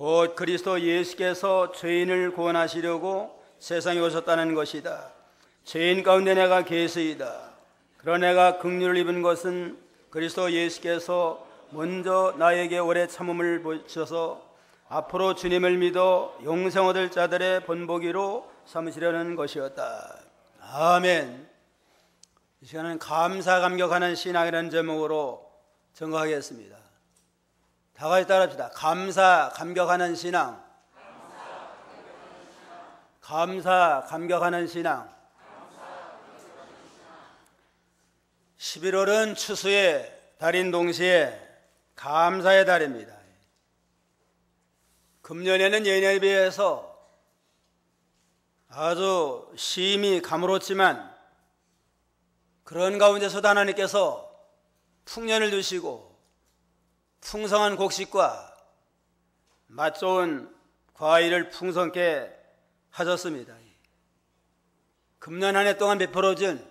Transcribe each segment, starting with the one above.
곧 그리스도 예수께서 죄인을 구원하시려고 세상에 오셨다는 것이다. 죄인 가운데 내가 계수이다. 그러나 내가 긍휼을 입은 것은 그리스도 예수께서 먼저 나에게 오래 참음을 보셔서 앞으로 주님을 믿어 영생 얻을 자들의 본보기로 삼으시려는 것이었다. 아멘. 이 시간은 감사 감격하는 신앙이라는 제목으로 증거하겠습니다. 다 같이 따라합시다. 감사 감격하는 신앙. 감사 감격하는 신앙. 11월은 추수의 달인 동시에 감사의 달입니다. 금년에는 예년에 비해서 아주 심히 가물었지만 그런 가운데서도 하나님께서 풍년을 주시고 풍성한 곡식과 맛 좋은 과일을 풍성케 하셨습니다. 금년 한 해 동안 베풀어준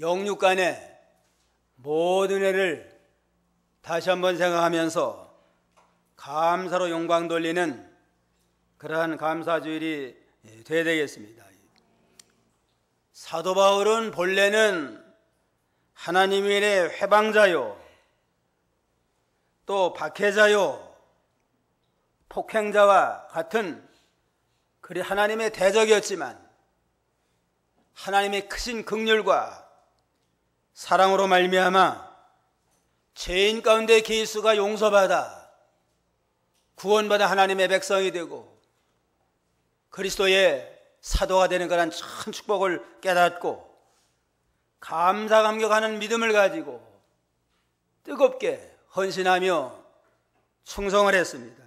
영육간의 모든 애를 다시 한번 생각하면서 감사로 영광 돌리는 그러한 감사주일이 되어야 되겠습니다. 사도 바울은 본래는 하나님의 일의 회방자요, 또 박해자요, 폭행자와 같은 그리 하나님의 대적이었지만 하나님의 크신 긍휼과 사랑으로 말미암아 죄인 가운데 계수가 용서받아 구원받아 하나님의 백성이 되고 그리스도의 사도가 되는 그런 큰 축복을 깨닫고 감사 감격하는 믿음을 가지고 뜨겁게 헌신하며 충성을 했습니다.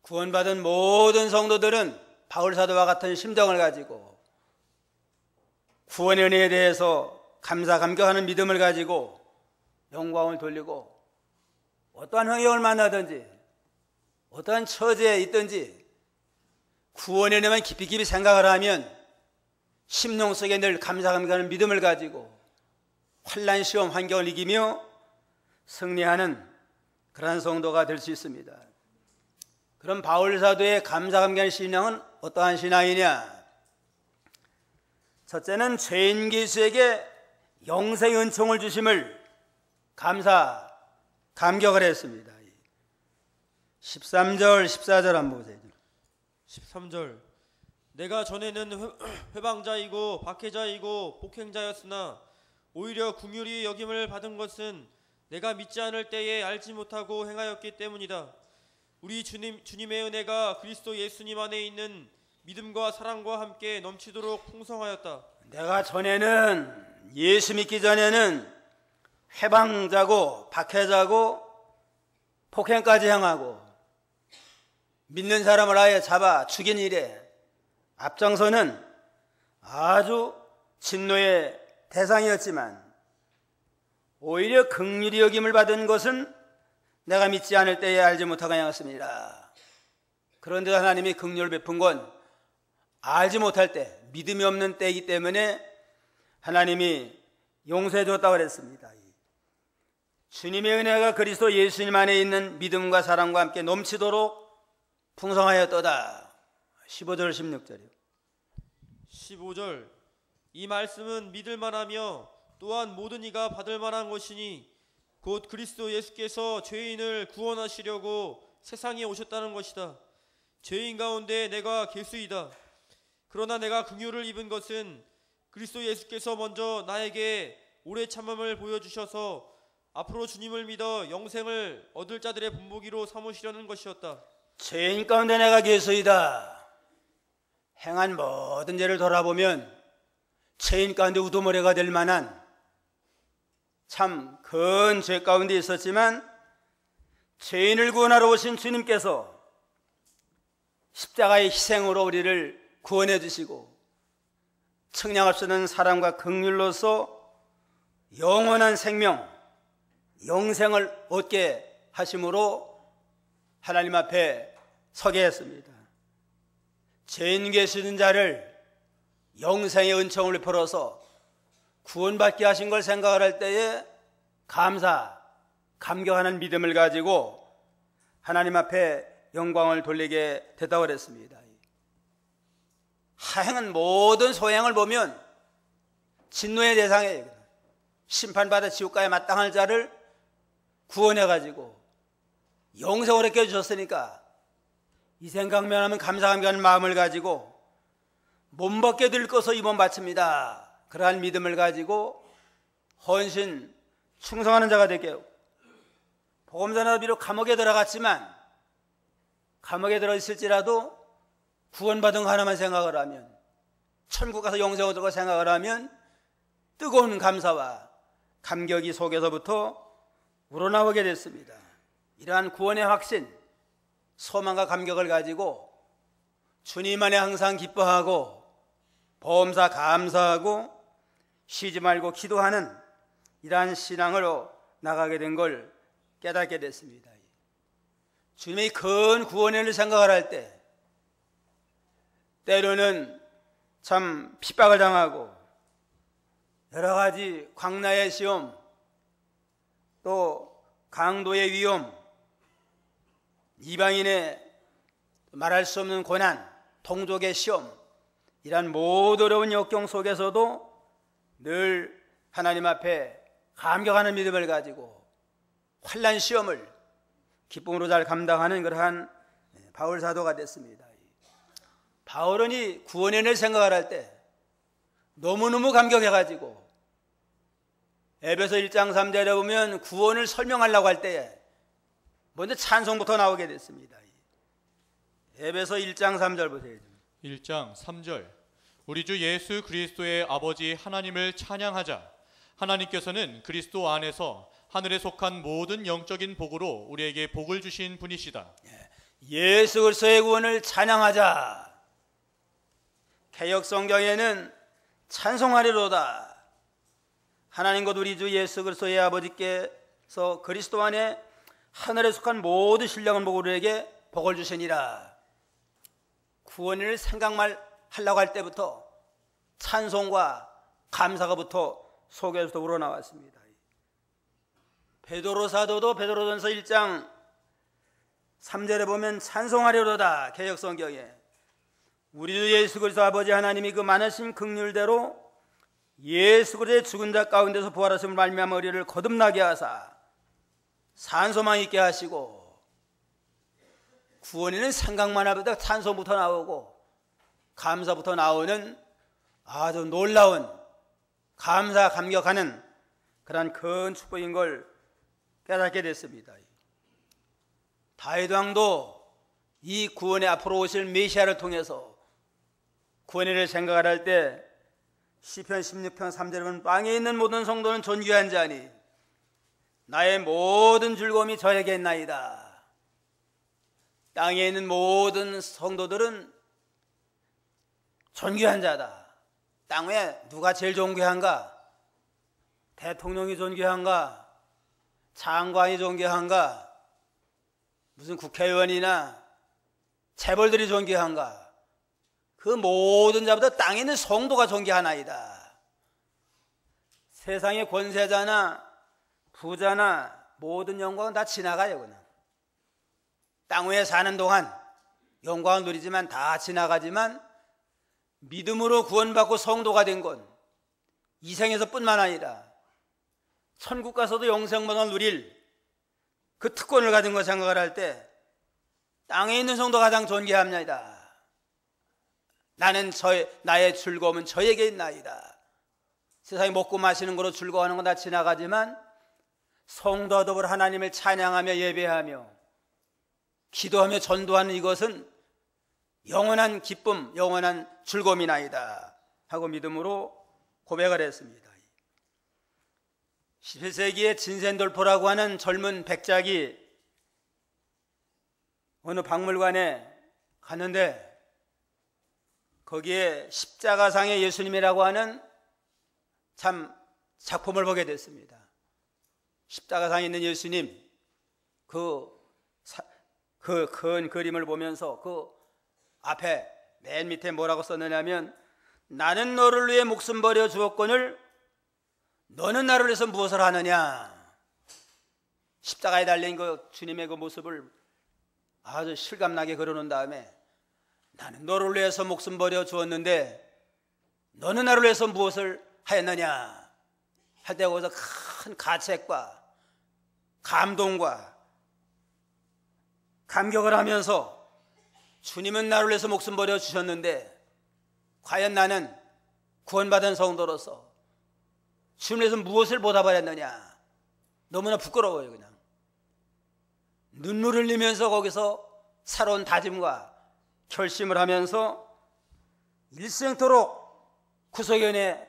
구원받은 모든 성도들은 바울 사도와 같은 심정을 가지고 구원의 은혜에 대해서 감사 감격하는 믿음을 가지고 영광을 돌리고 어떠한 환경을 만나든지 어떠한 처지에 있든지 구원의 은혜만 깊이 생각을 하면 심령 속에 늘 감사 감격하는 믿음을 가지고 환난 시험 환경을 이기며 승리하는 그러한 성도가 될 수 있습니다. 그럼 바울 사도의 감사 감격하는 신앙은 어떠한 신앙이냐? 첫째는 죄인 계수에게 영생의 은총을 주심을 감사 감격을 했습니다. 13절 14절 한번 보세요. 13절 내가 전에는 회방자이고 박해자이고 폭행자였으나 오히려 긍휼히 여김을 받은 것은 내가 믿지 않을 때에 알지 못하고 행하였기 때문이다. 우리 주님의 은혜가 그리스도 예수님 안에 있는 믿음과 사랑과 함께 넘치도록 풍성하였다. 내가 전에는 예수 믿기 전에는 회방자고 박해자고 폭행까지 행하고 믿는 사람을 아예 잡아 죽인 일에 앞장서는 아주 진노의 대상이었지만 오히려 긍휼히 여김을 받은 것은 내가 믿지 않을 때에 알지 못하고 행했습니다. 그런데 하나님이 긍휼을 베푼 건 알지 못할 때, 믿음이 없는 때이기 때문에 하나님이 용서해 줬다고 그랬습니다. 주님의 은혜가 그리스도 예수님 안에 있는 믿음과 사랑과 함께 넘치도록 풍성하였도다. 15절 16절이요. 15절 이 말씀은 믿을만하며 또한 모든 이가 받을만한 것이니 곧 그리스도 예수께서 죄인을 구원하시려고 세상에 오셨다는 것이다. 죄인 가운데 내가 계수이다. 그러나 내가 긍휼을 입은 것은 그리스도 예수께서 먼저 나에게 오래 참음을 보여주셔서 앞으로 주님을 믿어 영생을 얻을 자들의 본보기로 삼으시려는 것이었다. 죄인 가운데 내가 계수이다. 행한 모든 죄를 돌아보면 죄인 가운데 우두머리가 될 만한 참 큰 죄 가운데 있었지만 죄인을 구원하러 오신 주님께서 십자가의 희생으로 우리를 구원해 주시고 측량할 수 없는 사랑과 긍휼로서 영원한 생명, 영생을 얻게 하심으로 하나님 앞에 서게 했습니다. 죄인 계시는 자를 영생의 은총을 베풀어서 구원받게 하신 걸 생각을 할 때에 감사, 감격하는 믿음을 가지고 하나님 앞에 영광을 돌리게 됐다고 그랬습니다. 하행은 모든 소행을 보면 진노의 대상이에요. 심판받아 지옥가에 마땅할 자를 구원해가지고 영생을 깨주셨으니까 이 생각만 하면 감사하는 마음을 가지고 몸밖에 들꺼서 이 몸 바칩니다. 그러한 믿음을 가지고 헌신 충성하는 자가 될게요. 복음전하다 비록 감옥에 들어갔지만 감옥에 들어있을지라도 구원받은 거 하나만 생각을 하면, 천국 가서 영생을 얻을 거 생각을 하면 뜨거운 감사와 감격이 속에서부터 우러나오게 됐습니다. 이러한 구원의 확신, 소망과 감격을 가지고 주님 안에 항상 기뻐하고 범사 감사하고 쉬지 말고 기도하는 이러한 신앙으로 나가게 된 걸 깨닫게 됐습니다. 주님의 큰 구원의 일을 생각을 할 때 때로는 참 핍박을 당하고 여러 가지 광야의 시험, 또 강도의 위험, 이방인의 말할 수 없는 고난, 동족의 시험, 이러한 모든 어려운 역경 속에서도 늘 하나님 앞에 감격하는 믿음을 가지고 환난 시험을 기쁨으로 잘 감당하는 그러한 바울 사도가 됐습니다. 바울은 이 구원의 일을 생각을 할 때 너무너무 감격해가지고 에베소 1장 3절에 보면 구원을 설명하려고 할 때에 먼저 찬송부터 나오게 됐습니다. 에베소 1장 3절 보세요. 1장 3절. 우리 주 예수 그리스도의 아버지 하나님을 찬양하자. 하나님께서는 그리스도 안에서 하늘에 속한 모든 영적인 복으로 우리에게 복을 주신 분이시다. 예수 그리스도의 구원을 찬양하자. 개역 성경에는 찬송하리로다. 하나님 곧 우리 주 예수 그리스도의 아버지께서 그리스도 안에 하늘에 속한 모든 신령한 복으로 우리에게 복을 주시니라. 구원을 생각만 하려고 할 때부터 찬송과 감사가부터 속에서 우러나왔습니다. 베드로 사도도 베드로전서 1장 3절에 보면 찬송하리로다. 개역 성경에 우리 주 예수 그리스도 아버지 하나님이 그 많으신 긍휼대로 예수 그리스도의 죽은 자 가운데서 부활하심을 말미암아 우리를 거듭나게 하사 산소망 있게 하시고, 구원에는 생각만 하다 찬송부터 나오고 감사부터 나오는 아주 놀라운 감사 감격하는 그런 큰 축복인 걸 깨닫게 됐습니다. 다윗 왕도 이 구원에 앞으로 오실 메시아를 통해서 구원의 일을 생각을 할 때 시편 16편 3절에 보면 땅에 있는 모든 성도는 존귀한 자니 나의 모든 즐거움이 저에게 있나이다. 땅에 있는 모든 성도들은 존귀한 자다. 땅에 누가 제일 존귀한가? 대통령이 존귀한가? 장관이 존귀한가? 무슨 국회의원이나 재벌들이 존귀한가? 그 모든 자보다 땅에 있는 성도가 존귀하나이다. 세상의 권세자나 부자나 모든 영광은 다 지나가요. 그냥 땅 위에 사는 동안 영광을 누리지만 다 지나가지만 믿음으로 구원받고 성도가 된 건 이 생에서뿐만 아니라 천국 가서도 영생만을 누릴 그 특권을 가진 거 생각을 할 때 땅에 있는 성도가 가장 존귀합니다. 나의 즐거움은 저에게 있나이다. 세상에 먹고 마시는 거로 즐거워하는 건 다 지나가지만 성도와 더불어 하나님을 찬양하며 예배하며 기도하며 전도하는 이것은 영원한 기쁨, 영원한 즐거움이나이다 하고 믿음으로 고백을 했습니다. 11세기에 진센돌포라고 하는 젊은 백작이 어느 박물관에 갔는데 거기에 십자가상의 예수님이라고 하는 참 작품을 보게 됐습니다. 십자가상에 있는 예수님 그 큰 그림을 보면서 그 앞에 맨 밑에 뭐라고 썼느냐면 나는 너를 위해 목숨 버려 주었거늘 너는 나를 위해서 무엇을 하느냐. 십자가에 달린 그 주님의 그 모습을 아주 실감나게 걸어놓은 다음에 나는 너를 위해서 목숨 버려 주었는데 너는 나를 위해서 무엇을 하였느냐 할 때 거기서 큰 가책과 감동과 감격을 하면서 주님은 나를 위해서 목숨 버려 주셨는데 과연 나는 구원받은 성도로서 주님께서 무엇을 보답하였느냐 너무나 부끄러워요. 그냥 눈물을 흘리면서 거기서 새로운 다짐과 결심을 하면서 일생토록 구속의 은혜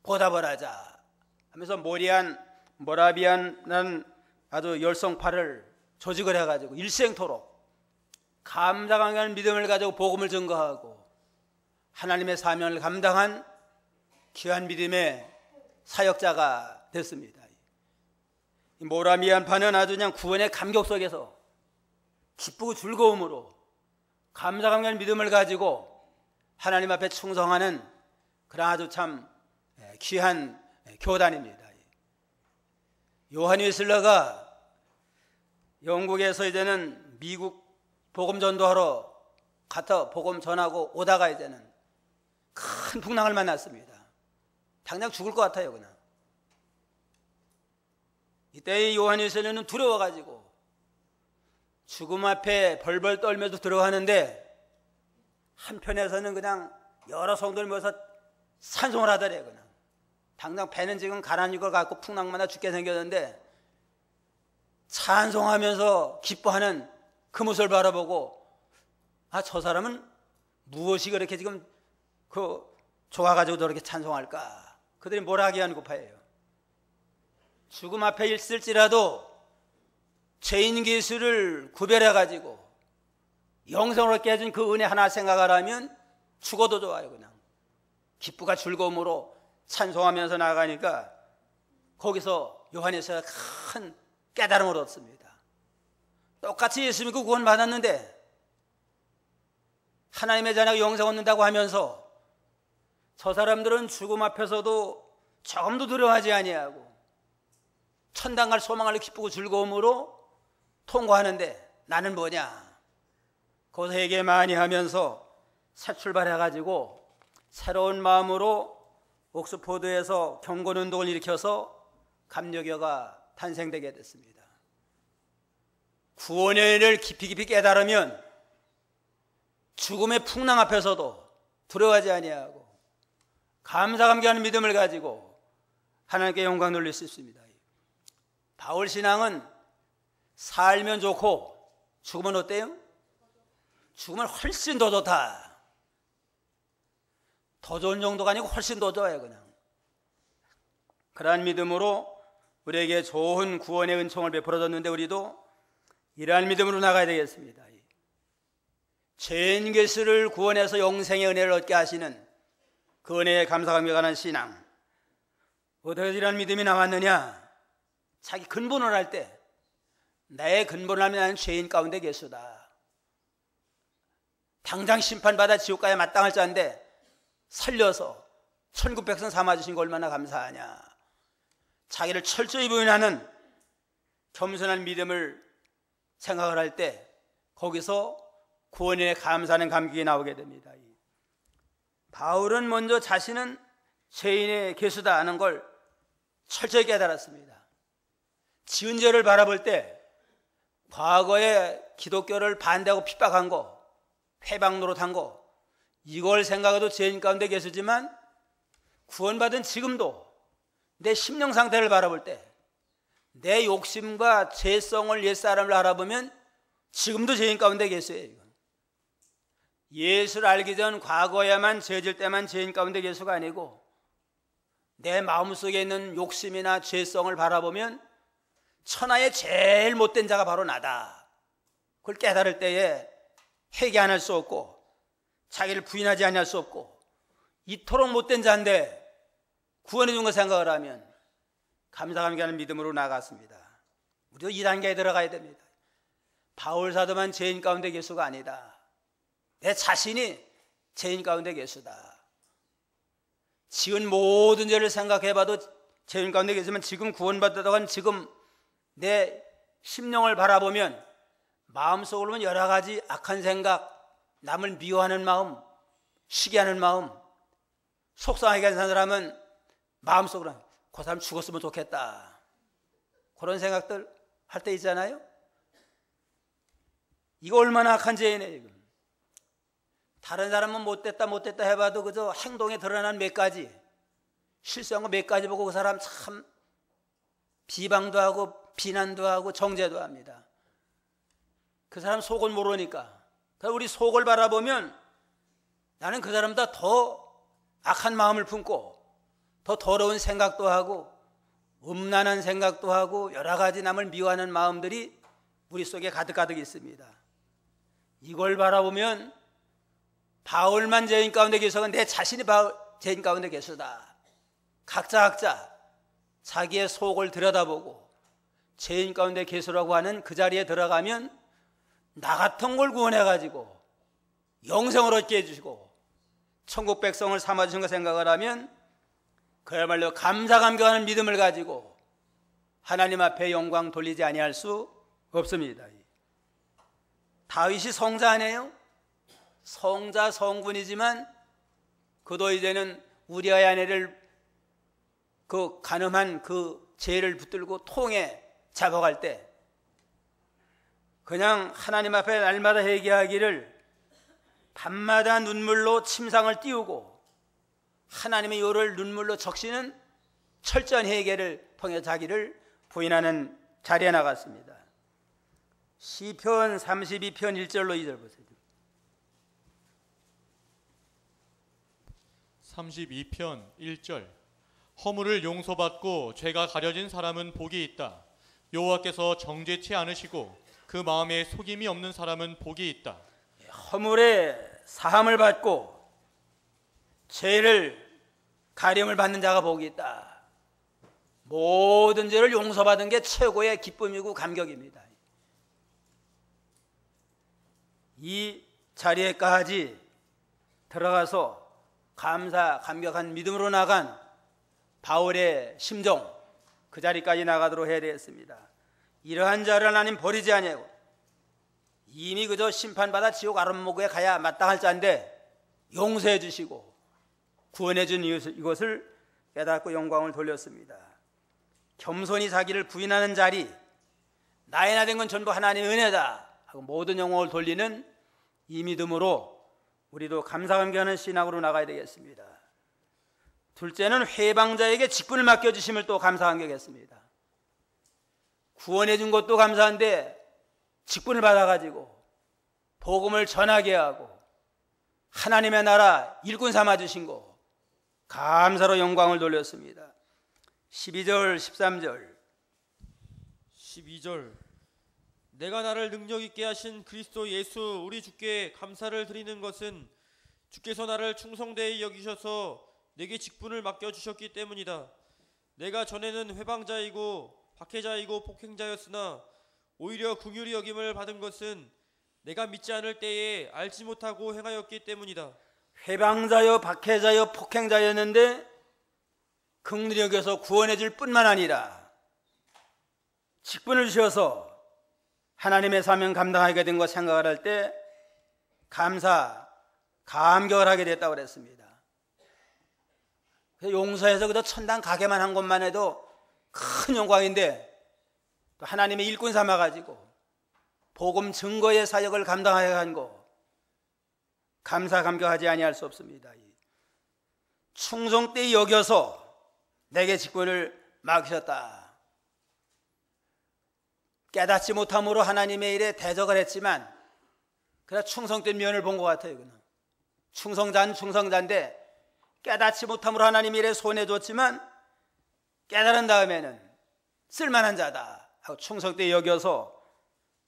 보답을 하자 하면서 모라비안이라는 아주 열성파를 조직을 해가지고 일생토록 감사강한 믿음을 가지고 복음을 증거하고 하나님의 사명을 감당한 귀한 믿음의 사역자가 됐습니다. 이 모라비안파는 아주 그냥 구원의 감격 속에서 기쁘고 즐거움으로 감사강한 믿음을 가지고 하나님 앞에 충성하는 그런 아주 참 귀한 교단입니다. 요한 웨슬러가 영국에서 이제는 미국 복음 전도하러 가서 복음 전하고 오다가 이제는 큰 풍랑을 만났습니다. 당장 죽을 것 같아요. 그냥 이때 요한 웨슬러는 두려워가지고 죽음 앞에 벌벌 떨면서 들어가는데 한편에서는 그냥 여러 성도를 모여서 찬송을 하더래요. 그냥 당장 배는 지금 가라앉을 것 같고 풍랑마다 죽게 생겼는데 찬송하면서 기뻐하는 그 모습을 바라보고 아, 저 사람은 무엇이 그렇게 지금 좋아가지고 저렇게 찬송할까? 그들이 뭘 하게 하는 고파예요. 죽음 앞에 있을지라도 죄인 계수를 구별해가지고 영생으로 깨진 그 은혜 하나 생각하라면 죽어도 좋아요. 그냥 기쁨과 즐거움으로 찬송하면서 나가니까 거기서 요한에서 큰 깨달음을 얻습니다. 똑같이 예수 믿고 구원 받았는데 하나님의 자녀가 영생 얻는다고 하면서 저 사람들은 죽음 앞에서도 조금도 두려워하지 아니하고 천당 갈 소망을 기쁘고 즐거움으로 통과하는데 나는 뭐냐? 거기서 회개 많이 하면서 새 출발해가지고 새로운 마음으로 옥스포드에서 경건운동을 일으켜서 감리교가 탄생되게 됐습니다. 구원의 은혜를 깊이 깨달으면 죽음의 풍랑 앞에서도 두려워하지 아니하고 감사감격하는 믿음을 가지고 하나님께 영광 돌릴 수 있습니다. 바울 신앙은 살면 좋고 죽으면 어때요? 죽으면 훨씬 더 좋다. 더 좋은 정도가 아니고 훨씬 더 좋아요. 그냥 그러한 믿음으로 우리에게 좋은 구원의 은총을 베풀어줬는데 우리도 이러한 믿음으로 나가야 되겠습니다. 죄인 계수를 구원해서 영생의 은혜를 얻게 하시는 그 은혜에 감사감격하는 신앙. 어떻게 이러한 믿음이 나왔느냐? 자기 근본을 할 때 내 근본을 하면 나는 죄인 가운데 계수다. 당장 심판받아 지옥 가야 마땅할 자인데 살려서 천국백성 삼아주신 거 얼마나 감사하냐. 자기를 철저히 부인하는 겸손한 믿음을 생각을 할 때 거기서 구원에 감사하는 감격이 나오게 됩니다. 바울은 먼저 자신은 죄인의 계수다 하는 걸 철저히 깨달았습니다. 지은 죄를 바라볼 때 과거에 기독교를 반대하고 핍박한 거, 회방 노릇한 거, 이걸 생각해도 죄인 가운데 계시지만 구원받은 지금도 내 심령 상태를 바라볼 때 내 욕심과 죄성을 옛사람을 알아보면 지금도 죄인 가운데 계세요. 예수를 알기 전 과거에만 죄질 때만 죄인 가운데 계수가 아니고 내 마음속에 있는 욕심이나 죄성을 바라보면 천하의 제일 못된 자가 바로 나다. 그걸 깨달을 때에 회개 안 할 수 없고 자기를 부인하지 아니할 수 없고 이토록 못된 자인데 구원해 준 거 생각을 하면 감사감격하는 믿음으로 나갔습니다. 우리도 이 단계에 들어가야 됩니다. 바울 사도만 죄인 가운데 계수가 아니다. 내 자신이 죄인 가운데 계수다. 지은 모든 죄를 생각해봐도 죄인 가운데 계시면 지금 구원받았다고 하는 지금 내 심령을 바라보면 마음속으로 보면 여러 가지 악한 생각, 남을 미워하는 마음, 시기하는 마음, 속상하게 하는 사람은 마음속으로 그 사람 죽었으면 좋겠다, 그런 생각들 할 때 있잖아요. 이거 얼마나 악한 죄이네. 이거. 다른 사람은 못됐다 해봐도 그저 행동에 드러난 몇 가지, 실수한 거 몇 가지 보고 그 사람 참 비방도 하고 비난도 하고 정죄도 합니다. 그 사람 속을 모르니까. 우리 속을 바라보면 나는 그 사람보다 더 악한 마음을 품고 더 더러운 생각도 하고 음란한 생각도 하고 여러 가지 남을 미워하는 마음들이 우리 속에 가득 있습니다. 이걸 바라보면 바울만 죄인 가운데 계셔서 내 자신이 죄인 가운데 계시다. 각자 자기의 속을 들여다보고 죄인 가운데 계시라고 하는 그 자리에 들어가면 나 같은 걸 구원해가지고 영생을 얻게 해주시고 천국 백성을 삼아주신 거 생각을 하면 그야말로 감사감격하는 믿음을 가지고 하나님 앞에 영광 돌리지 아니할 수 없습니다. 다윗이 성자 아니에요? 성자 성군이지만 그도 이제는 우리아의 아내를 그 간음한 그 죄를 붙들고 통에 잡아갈 때 그냥 하나님 앞에 날마다 회개하기를 밤마다 눈물로 침상을 띄우고 하나님의 요를 눈물로 적시는 철저한 회개를 통해 자기를 부인하는 자리에 나갔습니다. 시편 32편 1절로 2절 보세요. 32편 1절. 허물을 용서받고 죄가 가려진 사람은 복이 있다. 여호와께서 정죄치 않으시고 그 마음에 속임이 없는 사람은 복이 있다. 허물의 사함을 받고 죄를 가림을 받는 자가 복이 있다. 모든 죄를 용서받은 게 최고의 기쁨이고 감격입니다. 이 자리에까지 들어가서 감격한 믿음으로 나간 바울의 심정, 그 자리까지 나가도록 해야 되겠습니다. 이러한 자를 하나님 버리지 아니하고 이미 그저 심판받아 지옥 아랫목에 가야 마땅할 자인데 용서해 주시고 구원해 준 이것을 깨닫고 영광을 돌렸습니다. 겸손히 자기를 부인하는 자리, 나의 나 된 건 전부 하나님의 은혜다 하고 모든 영광을 돌리는 이 믿음으로 우리도 감사감격하는 신앙으로 나가야 되겠습니다. 둘째는 회방자에게 직분을 맡겨주심을 또 감사감격했습니다. 구원해 준 것도 감사한데 직분을 받아가지고 복음을 전하게 하고 하나님의 나라 일꾼 삼아주신 거 감사로 영광을 돌렸습니다. 12절 13절 12절. 내가 나를 능력 있게 하신 그리스도 예수 우리 주께 감사를 드리는 것은 주께서 나를 충성되이 여기셔서 내게 직분을 맡겨주셨기 때문이다. 내가 전에는 회방자이고 박해자이고 폭행자였으나 오히려 긍휼히 여김을 받은 것은 내가 믿지 않을 때에 알지 못하고 행하였기 때문이다. 회방자여 박해자여 폭행자였는데 긍휼히 여겨서 구원해 줄 뿐만 아니라 직분을 주셔서 하나님의 사명 감당하게 된 것 생각을 할 때 감격을 하게 됐다고 그랬습니다. 용서해서 그저 천당 가게만 한 것만 해도 큰 영광인데 또 하나님의 일꾼 삼아가지고 복음 증거의 사역을 감당하게 한 거 감사감격하지 아니할 수 없습니다. 충성되이 여겨서 내게 직분을 맡기셨다. 깨닫지 못함으로 하나님의 일에 대적을 했지만 그러나 충성된 면을 본 것 같아요. 충성자는 충성자인데 깨닫지 못함으로 하나님의 일에 손해줬지만 깨달은 다음에는 쓸만한 자다 하고 충성되이 여겨서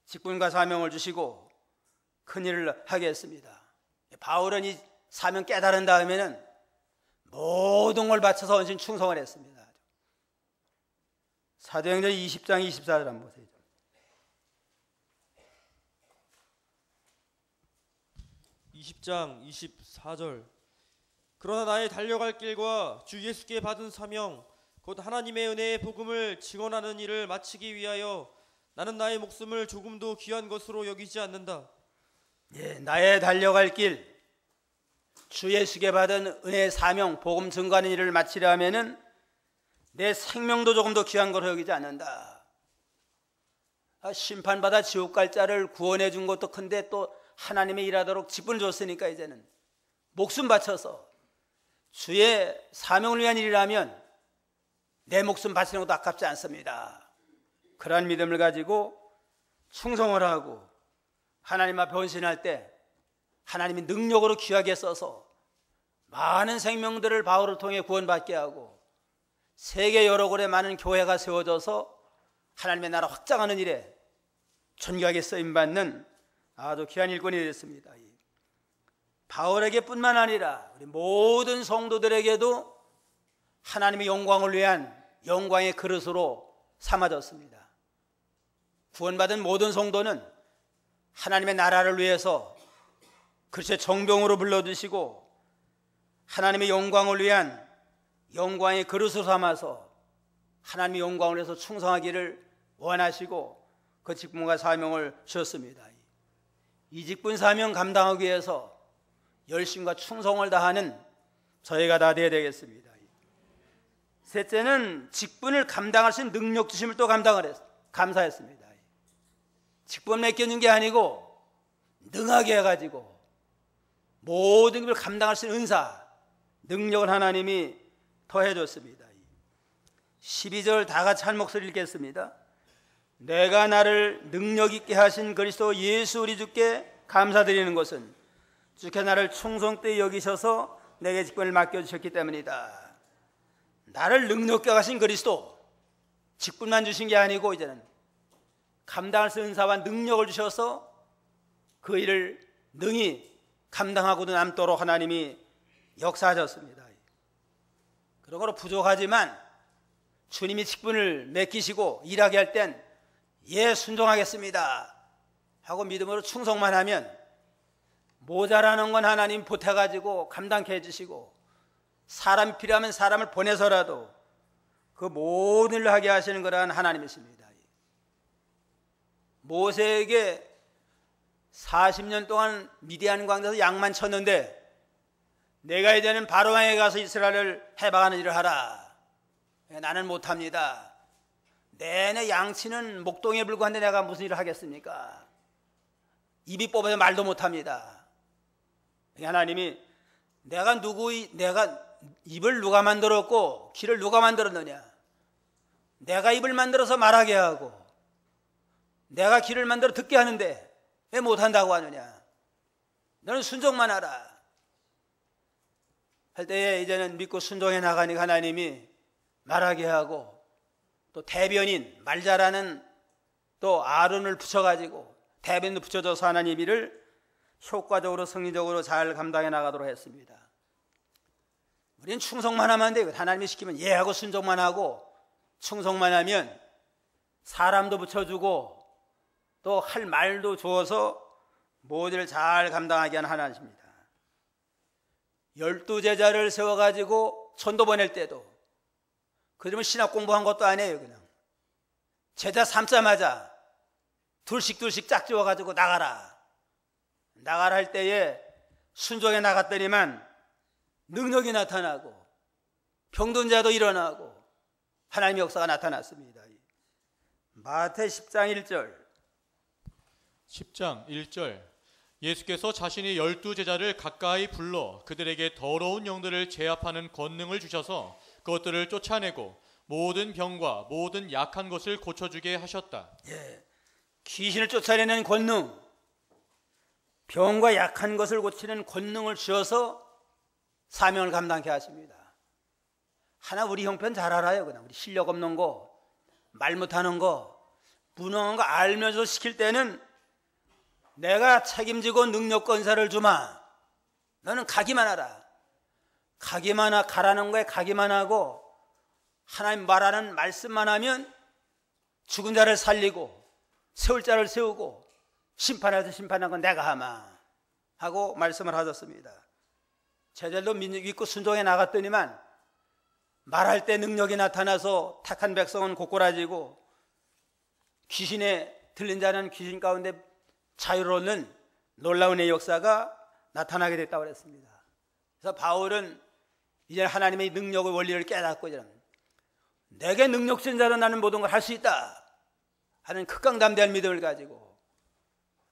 직분과 사명을 주시고 큰일을 하게 했습니다. 바울은 이 사명 깨달은 다음에는 모든 걸 바쳐서 헌신 충성을 했습니다. 사도행전 20장 24절 한번 보세요. 20장 24절. 그러나 나의 달려갈 길과 주 예수께 받은 사명 곧 하나님의 은혜의 복음을 증언하는 일을 마치기 위하여 나는 나의 목숨을 조금도 귀한 것으로 여기지 않는다. 예, 나의 달려갈 길, 주 예수께 받은 은혜의 사명, 복음 증거하는 일을 마치려 하면은 내 생명도 조금 더 귀한 걸로 여기지 않는다. 심판받아 지옥 갈 자를 구원해 준 것도 큰데 또 하나님의 일하도록 직분을 줬으니까 이제는 목숨 바쳐서 주의 사명을 위한 일이라면 내 목숨 바치는 것도 아깝지 않습니다. 그러한 믿음을 가지고 충성을 하고 하나님 앞에 헌신할 때 하나님이 능력으로 귀하게 써서 많은 생명들을 바울을 통해 구원받게 하고 세계 여러 곳에 많은 교회가 세워져서 하나님의 나라 확장하는 일에 존귀하게 쓰임받는 아주 귀한 일꾼이 됐습니다. 바울에게 뿐만 아니라 우리 모든 성도들에게도 하나님의 영광을 위한 영광의 그릇으로 삼아졌습니다. 구원받은 모든 성도는 하나님의 나라를 위해서 그리스도의 정병으로 불러주시고 하나님의 영광을 위한 영광의 그릇으로 삼아서 하나님의 영광을 위해서 충성하기를 원하시고 그 직분과 사명을 주셨습니다. 이 직분 사명 감당하기 위해서 열심과 충성을 다하는 저희가 다 되어야 되겠습니다. 셋째는 직분을 감당할 수 있는 능력 주심을 또 감사했습니다. 직분 맡겨준 게 아니고 능하게 해가지고 모든 걸 감당할 수 있는 은사, 능력을 하나님이 더해줬습니다. 12절 다 같이 한 목소리 읽겠습니다. 내가 나를 능력 있게 하신 그리스도 예수 우리 주께 감사드리는 것은 주께 나를 충성되이 여기셔서 내게 직분을 맡겨주셨기 때문이다. 나를 능력 있게 하신 그리스도, 직분만 주신 게 아니고 이제는 감당할 수 있는 은사와 능력을 주셔서 그 일을 능히 감당하고도 남도록 하나님이 역사하셨습니다. 그런 거로 부족하지만 주님이 직분을 맡기시고 일하게 할 땐 예, 순종하겠습니다 하고 믿음으로 충성만 하면 모자라는 건 하나님 보태가지고 감당케 해주시고 사람이 필요하면 사람을 보내서라도 그 모든 일을 하게 하시는 거란 하나님이십니다. 모세에게 40년 동안 미디안 광야에서 양만 쳤는데 내가 이제는 바로왕에 가서 이스라엘을 해방하는 일을 하라. 나는 못합니다. 내내 양치는 목동에 불과한데 내가 무슨 일을 하겠습니까? 입이 뽑아서 말도 못합니다. 하나님이 내가 입을 누가 만들었고 귀를 누가 만들었느냐? 내가 입을 만들어서 말하게 하고 내가 귀를 만들어 듣게 하는데 왜 못한다고 하느냐? 너는 순종만 하라 할 때에 이제는 믿고 순종해 나가니까 하나님이 말하게 하고 또 대변인 말 잘하는 또 아론을 붙여가지고 대변인도 붙여줘서 하나님 일을 효과적으로 승리적으로 잘 감당해 나가도록 했습니다. 우리는 충성만 하면 안 돼요. 하나님이 시키면 예 하고 순종만 하고 충성만 하면 사람도 붙여주고 또 할 말도 주어서 모두를 잘 감당하게 하는 하나님입니다. 12제자를 세워가지고 전도 보낼 때도 그러면 신학 공부한 것도 아니에요. 그냥 제자 삼자마자 둘씩 짝지어가지고 나가라 할 때에 순종에 나갔더니만 능력이 나타나고 병든 자도 일어나고 하나님의 역사가 나타났습니다. 마태 10장 1절 예수께서 자신이 12제자를 가까이 불러 그들에게 더러운 영들을 제압하는 권능을 주셔서 그것들을 쫓아내고 모든 병과 모든 약한 것을 고쳐주게 하셨다. 예, 귀신을 쫓아내는 권능, 병과 약한 것을 고치는 권능을 주셔서 사명을 감당케 하십니다. 하나 우리 형편 잘 알아요. 그냥 우리 실력 없는 거, 말 못하는 거, 무능한 거 알면서 시킬 때는 내가 책임지고 능력 건사를 주마. 너는 가기만 하라. 가라는 거에 가기만 하고 하나님 말하는 말씀만 하면 죽은 자를 살리고 세울 자를 세우고 심판할 심판한 건 내가 하마 하고 말씀을 하셨습니다. 제자들도 믿고 순종해 나갔더니만 말할 때 능력이 나타나서 택한 백성은 고꾸라지고 귀신에 들린 자는 귀신 가운데 자유를 얻는 놀라운 역사가 나타나게 됐다고 그랬습니다. 그래서 바울은 이제 하나님의 능력의 원리를 깨닫고 이제 내게 능력 주신 자로 나는 모든 걸 할 수 있다 하는 극강담대한 믿음을 가지고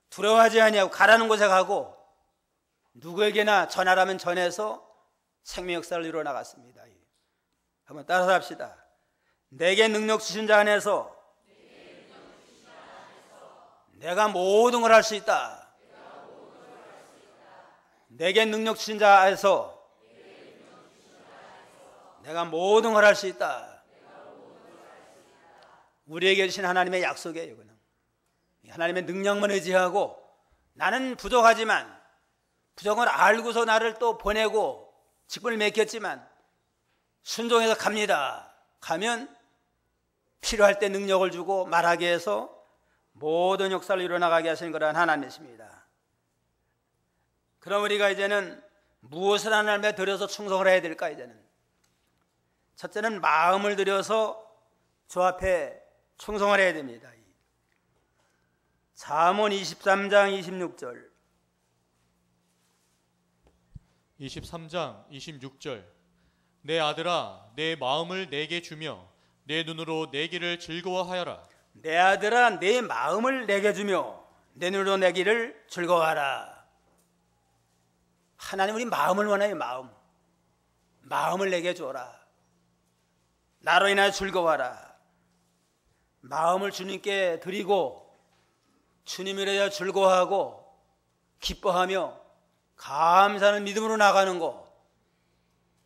두려워하지 아니하고 가라는 곳에 가고 누구에게나 전하라면 전해서 생명 역사를 이루어 나갔습니다. 한번 따라서 합시다. 내게 능력 주신 자 안에서 내가 모든 걸 할 수 있다. 내게 능력 주신 자 안에서 내가 모든 걸 할 수 있다. 우리에게 주신 하나님의 약속이에요. 그냥 하나님의 능력만 의지하고 나는 부족하지만 부족을 알고서 나를 또 보내고 직분을 맡겼지만 순종해서 갑니다. 가면 필요할 때 능력을 주고 말하게 해서 모든 역사를 이루어나가게 하시는 그러한 하나님이십니다. 그럼 우리가 이제는 무엇을 하나님에 드려서 충성을 해야 될까? 이제는 첫째는 마음을 들여서 주 앞에 충성을 해야 됩니다. 잠언 23장 26절 23장 26절 내 아들아 내 마음을 내게 주며 내 눈으로 내 길을 즐거워하여라. 내 아들아 내 마음을 내게 주며 내 눈으로 내 길을 즐거워하라. 하나님 우리 마음을 원해요. 마음을 내게 줘라. 나로 인하여 즐거워하라. 마음을 주님께 드리고 주님을 위하여 즐거워하고 기뻐하며 감사하는 믿음으로 나가는 것,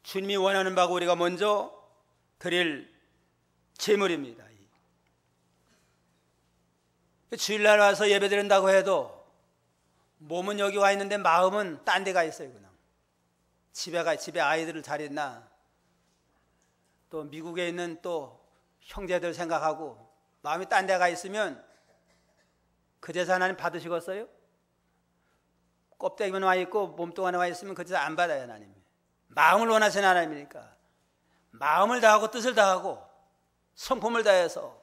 주님이 원하는 바고 우리가 먼저 드릴 제물입니다. 주일날 와서 예배 드린다고 해도 몸은 여기 와 있는데 마음은 딴 데 가 있어요. 그냥 집에 아이들을 잘 있나, 또 미국에 있는 또 형제들 생각하고 마음이 딴 데 가 있으면 그 제사 하나님 받으시겠어요? 껍데기만 와 있고 몸뚱아리 와 있으면 그 제사 안 받아요. 하나님 마음을 원하시는 하나님이니까 마음을 다하고 뜻을 다하고 성품을 다해서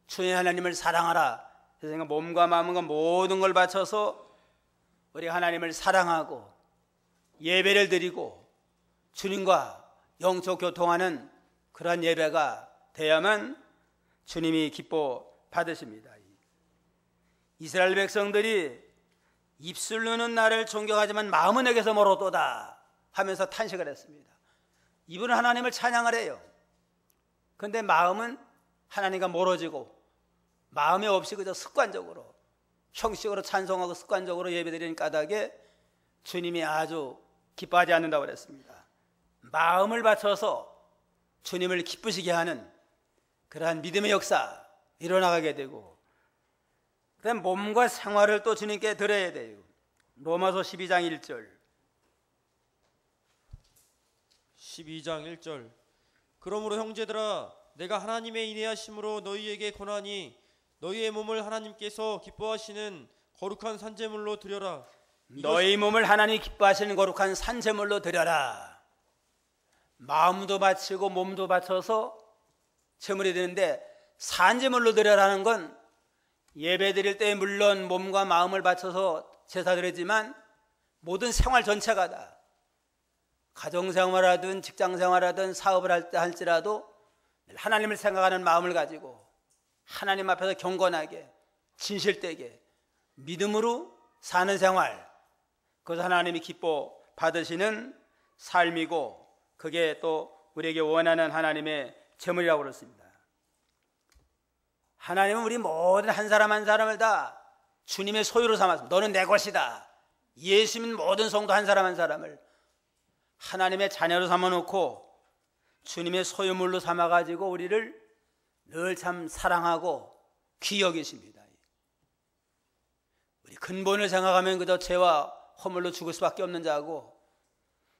주의 하나님을 사랑하라. 세상에 몸과 마음과 모든 걸 바쳐서 우리 하나님을 사랑하고 예배를 드리고 주님과 영적 교통하는 그런 예배가 돼야만 주님이 기뻐 받으십니다. 이스라엘 백성들이 입술로는 나를 존경하지만 마음은 내게서 멀었도다 하면서 탄식을 했습니다. 입은 하나님을 찬양을 해요. 그런데 마음은 하나님과 멀어지고 마음이 없이 그저 습관적으로 형식적으로 찬송하고 습관적으로 예배드리는 까닭에 주님이 아주 기뻐하지 않는다고 그랬습니다. 마음을 바쳐서 주님을 기쁘시게 하는 그러한 믿음의 역사 일어나가게 되고, 그다음 몸과 생활을 또 주님께 드려야 돼요. 로마서 12장 1절 12장 1절 그러므로 형제들아 내가 하나님의 인내하심으로 너희에게 권하니 너희의 몸을 하나님께서 기뻐하시는 거룩한 산제물로 드려라. 너희 몸을 하나님 기뻐하시는 거룩한 산제물로 드려라. 마음도 바치고 몸도 바쳐서 제물이 되는데 산제물로 드려라는 건 예배 드릴 때 물론 몸과 마음을 바쳐서 제사 드리지만 모든 생활 전체가 다, 가정생활하든 직장생활하든 사업을 할지라도 하나님을 생각하는 마음을 가지고 하나님 앞에서 경건하게 진실되게 믿음으로 사는 생활, 그것을 하나님이 기뻐 받으시는 삶이고 그게 또 우리에게 원하는 하나님의 제물이라고 그렇습니다. 하나님은 우리 모든 한 사람 한 사람을 다 주님의 소유로 삼았습니다. 너는 내 것이다. 예수 믿는 모든 성도 한 사람 한 사람을 하나님의 자녀로 삼아놓고 주님의 소유물로 삼아가지고 우리를 늘 참 사랑하고 귀히 여기십니다. 우리 근본을 생각하면 그저 죄와 허물로 죽을 수밖에 없는 자고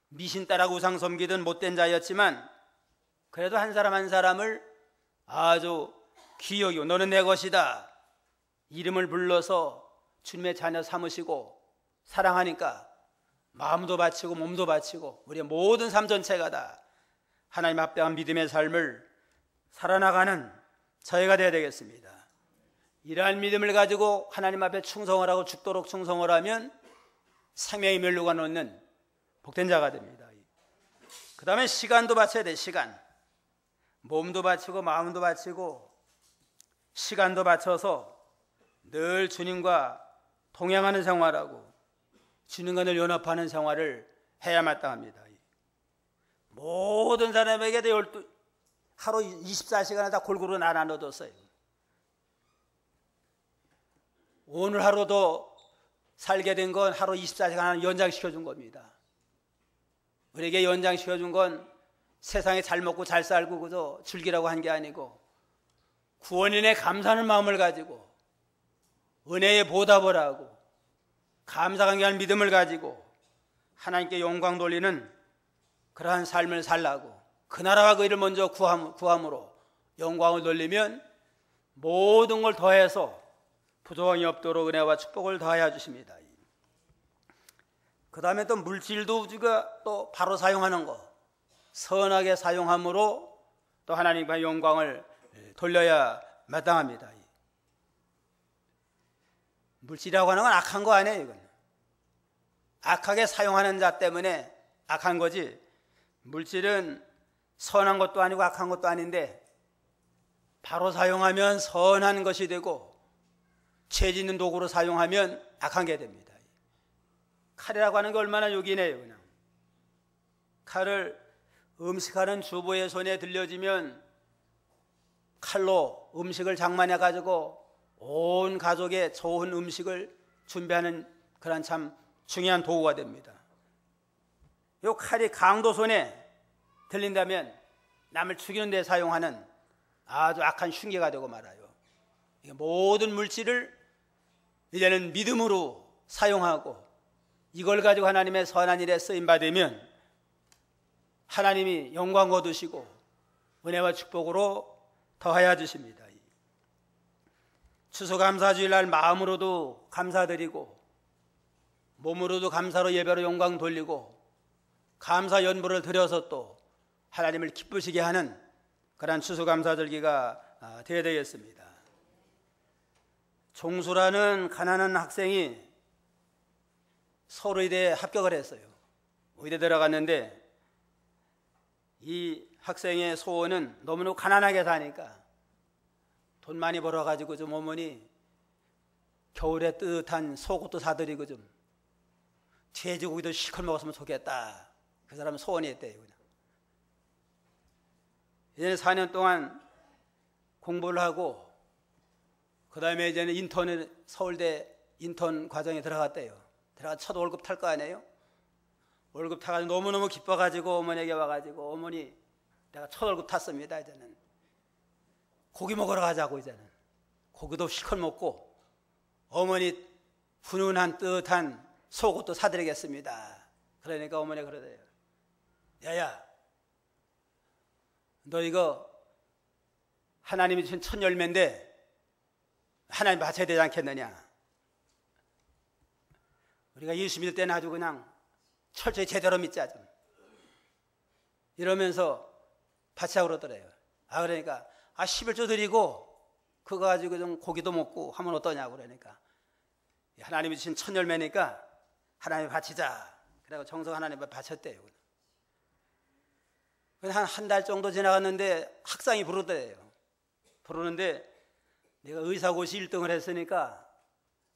미신 따라고 우상 섬기던 못된 자였지만 그래도 한 사람 한 사람을 아주 귀히 여기고 너는 내 것이다 이름을 불러서 주님의 자녀 삼으시고 사랑하니까 마음도 바치고 몸도 바치고 우리의 모든 삶 전체가 다 하나님 앞에 한 믿음의 삶을 살아나가는 저희가 되어야 되겠습니다. 이러한 믿음을 가지고 하나님 앞에 충성을 하고 죽도록 충성을 하면 생명의 멸류가 놓는 복된 자가 됩니다. 그 다음에 시간도 바쳐야 돼. 시간. 몸도 바치고 마음도 바치고 시간도 바쳐서 늘 주님과 동행하는 생활하고 주님과 늘 연합하는 생활을 해야 마땅합니다. 모든 사람에게도 하루 24시간을 다 골고루 나눠뒀어요. 오늘 하루도 살게 된 건 하루 24시간 연장시켜 준 겁니다. 우리에게 연장시켜 준 건 세상에 잘 먹고 잘 살고 그저 즐기라고 한 게 아니고 구원인의 감사하는 마음을 가지고 은혜의 보답을 하고 감사관계한 믿음을 가지고 하나님께 영광 돌리는 그러한 삶을 살라고 그 나라와 그 일을 먼저 구함으로 영광을 돌리면 모든 걸 더해서 부족함이 없도록 은혜와 축복을 더하여 주십니다. 그 다음에 또 물질도 우리가 또 바로 사용하는 거 선하게 사용함으로 또 하나님의 영광을 돌려야 마땅합니다. 물질이라고 하는 건 악한 거 아니에요. 이건 악하게 사용하는 자 때문에 악한 거지 물질은 선한 것도 아니고 악한 것도 아닌데 바로 사용하면 선한 것이 되고 죄 짓는 도구로 사용하면 악한 게 됩니다. 칼이라고 하는 게 얼마나 요긴해요. 그냥 칼을 음식하는 주부의 손에 들려지면 칼로 음식을 장만해 가지고 온 가족의 좋은 음식을 준비하는 그런 참 중요한 도구가 됩니다. 이 칼이 강도 손에 들린다면 남을 죽이는 데 사용하는 아주 악한 흉기가 되고 말아요. 모든 물질을 이제는 믿음으로 사용하고 이걸 가지고 하나님의 선한 일에 쓰임받으면 하나님이 영광 거두시고 은혜와 축복으로 더하여 주십니다. 추수감사주일날 마음으로도 감사드리고 몸으로도 감사로 예배로 영광 돌리고 감사 연보를 드려서 또 하나님을 기쁘시게 하는 그러한 추수감사절기가 되어야 되겠습니다. 종수라는 가난한 학생이 서울의대에 합격을 했어요. 의대 들어갔는데 이 학생의 소원은 너무너무 가난하게 사니까 돈 많이 벌어가지고 좀 어머니 겨울에 뜨뜻한 속옷도 사드리고 좀 돼지고기도 실컷 먹었으면 좋겠다. 그 사람은 소원이 있대요. 이제는 4년 동안 공부를 하고 그 다음에 이제는 인턴을 서울대 인턴 과정에 들어갔대요. 들어가 첫 월급 탈 거 아니에요? 월급 타가지고 너무너무 기뻐가지고 어머니에게 와가지고 어머니 내가 첫 월급 탔습니다. 이제는 고기 먹으러 가자고. 이제는 고기도 실컷 먹고 어머니 훈훈한 뜨뜻한 속옷도 사드리겠습니다. 그러니까 어머니가 그러대요. 야야 너 이거 하나님이 주신 첫 열매인데 하나님 바쳐야 되지 않겠느냐. 우리가 예수 믿을 때는 아주 그냥 철저히 제대로 믿자 좀 이러면서 바치라고 그러더래요. 그러니까 11조 드리고 그거 가지고 좀 고기도 먹고 하면 어떠냐고. 그러니까 하나님이 주신 첫 열매니까 하나님에 바치자. 그래서 정성 하나님에 바쳤대요. 한 달 정도 지나갔는데 학상이 부르더래요. 부르는데 내가 의사고시 1등을 했으니까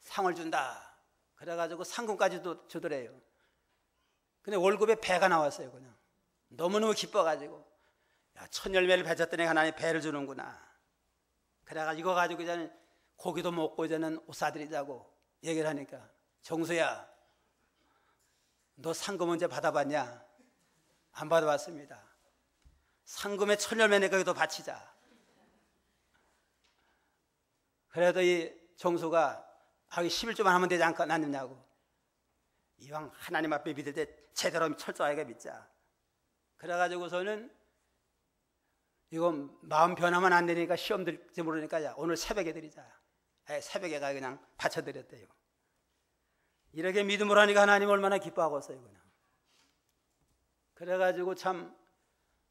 상을 준다. 그래가지고 상금까지도 주더래요. 근데 월급에 배가 나왔어요. 그냥 너무너무 기뻐가지고 첫 열매를 맺었더니 하나님 배를 주는구나. 그래가지고 이거 가지고 이제는 고기도 먹고 이제는 옷 사드리자고 얘기를 하니까 정수야 너 상금 언제 받아봤냐? 안 받아봤습니다. 상금의 첫 열매니까 이것도 바치자. 그래도 이 정수가 11조만 하면 되지 않느냐고. 이왕 하나님 앞에 믿을 때 제대로 철저하게 믿자. 그래가지고서는 이건 마음 변하면 안 되니까 시험 들지 모르니까 야, 오늘 새벽에 드리자. 새벽에 가 그냥 바쳐드렸대요. 이렇게 믿음으로 하니까 하나님 얼마나 기뻐하겠어요. 그냥. 그래가지고 참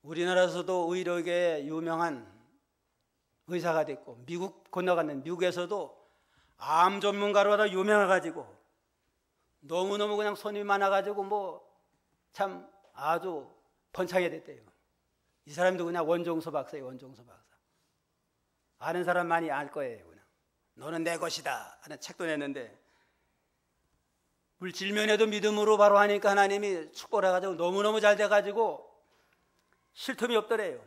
우리나라에서도 의료계에 유명한 의사가 됐고, 미국 건너갔는데 미국에서도 암 전문가로 하다 유명해가지고 너무너무 그냥 손님이 많아가지고 뭐 참 아주 번창이 됐대요. 이 사람도 그냥 원종서 박사예요. 원종서 박사. 아는 사람 많이 알 거예요. 그냥 너는 내 것이다 하는 책도 냈는데, 물질면에도 믿음으로 바로 하니까 하나님이 축복을 해가지고 너무너무 잘 돼가지고 쉴 틈이 없더래요.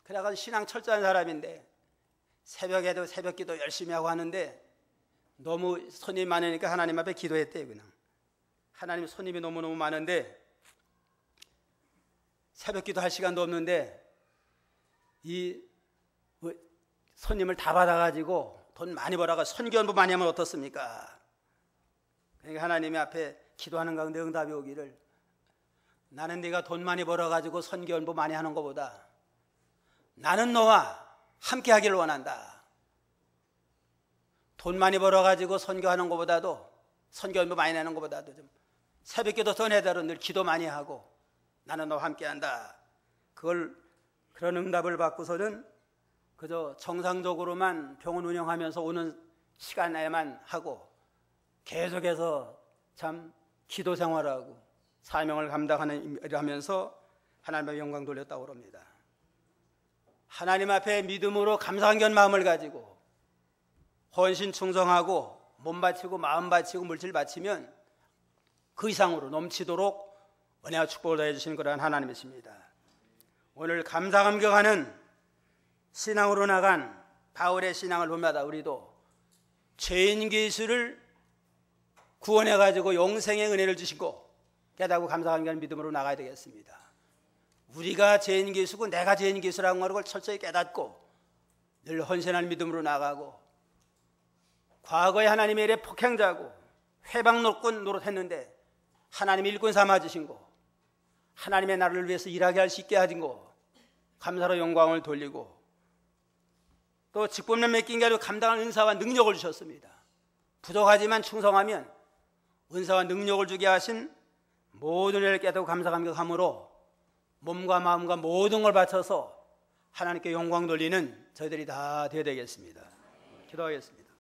그래가지고 신앙 철저한 사람인데 새벽에도 새벽기도 열심히 하고 하는데 너무 손님이 많으니까 하나님 앞에 기도했대요. 그냥 하나님, 손님이 너무너무 많은데 새벽기도 할 시간도 없는데 이 손님을 다 받아가지고 돈 많이 벌어가 선교연부 많이 하면 어떻습니까? 그러니까 하나님의 앞에 기도하는 가운데 응답이 오기를, 나는 네가 돈 많이 벌어가지고 선교연부 많이 하는 것보다 나는 너와 함께 하기를 원한다. 돈 많이 벌어가지고 선교하는 것보다도, 선교연부 많이 내는 것보다도 좀 새벽기도 더 내더라. 늘 기도 많이 하고 나는 너와 함께 한다. 그런 응답을 받고서는 그저 정상적으로만 병원 운영하면서 오는 시간에만 하고 계속해서 참 기도 생활하고 사명을 감당하는 일을 하면서 하나님의 영광 돌렸다고 합니다. 하나님 앞에 믿음으로 감사한 마음을 가지고 헌신 충성하고 몸 바치고 마음 바치고 물질 바치면 그 이상으로 넘치도록 은혜와 축복을 더해 주시는 그러한 하나님이십니다. 오늘 감사 감격하는 신앙으로 나간 바울의 신앙을 보면서 우리도 죄인 계수를 구원해 가지고 영생의 은혜를 주시고 깨닫고 감사 감격하는 믿음으로 나가야 되겠습니다. 우리가 죄인 계수고 내가 죄인 계수라는 걸 철저히 깨닫고 늘 헌신할 믿음으로 나가고, 과거에 하나님의 일에 폭행자고 회방노꾼 노릇했는데 하나님이 일꾼 삼아주신 거, 하나님의 나라를 위해서 일하게 할 수 있게 하신 거 감사로 영광을 돌리고, 또 직분을 맡긴 게 아니고 감당할 은사와 능력을 주셨습니다. 부족하지만 충성하면 은사와 능력을 주게 하신 모든 일을 깨닫고 감사 감격함으로 몸과 마음과 모든 걸 바쳐서 하나님께 영광 돌리는 저희들이 다 되어야 되겠습니다. 기도하겠습니다.